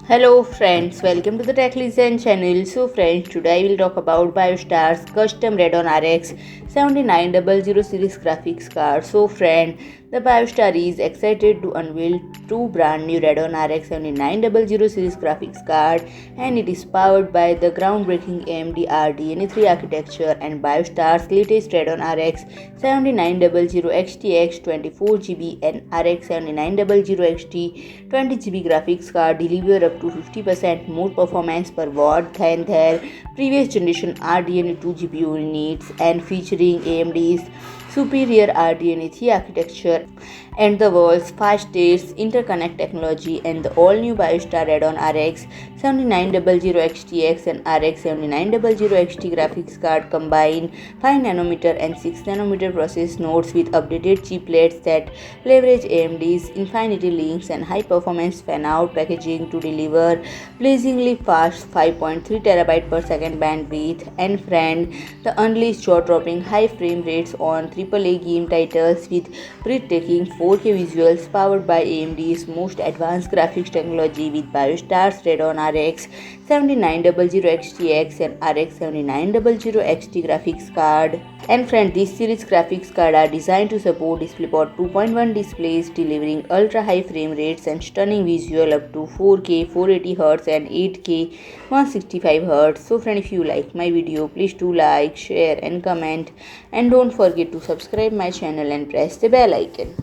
Hello friends, welcome to the Tech Listen channel. So friends, today I will talk about Biostar's custom Radeon RX 7900 series graphics card. So friend, the Biostar is excited to unveil two brand new Radeon RX 7900 series graphics card, and it is powered by the groundbreaking AMD Radeon 3 architecture and Biostar's latest Radeon RX 7900 XTX 24GB and RX 7900 XT 20GB graphics card deliver up to 50% more performance per watt than their previous generation Radeon 2 GPU units, and featuring AMD's superior Radeon 3 architecture and the world's fastest interconnect technology, and the all-new Biostar Radeon RX 7900 XTX and RX 7900 XT graphics card combine 5nm and 6nm process nodes with updated chiplets that leverage AMD's Infinity Links and high-performance fan-out packaging to deliver blazingly fast 5.3TB per second bandwidth. And friend, the unleashed jaw-dropping high frame rates on AAA game titles with breathtaking 4K visuals powered by AMD's most advanced graphics technology with Biostar's Radeon RX 7900 XTX and RX 7900 XT graphics card. And friend, this series graphics card are designed to support DisplayPort 2.1 displays, delivering ultra-high frame rates and stunning visual up to 4K 480Hz and 8K 165Hz. So friend, if you like my video, please do like, share and comment, and don't forget to subscribe my channel and press the bell icon.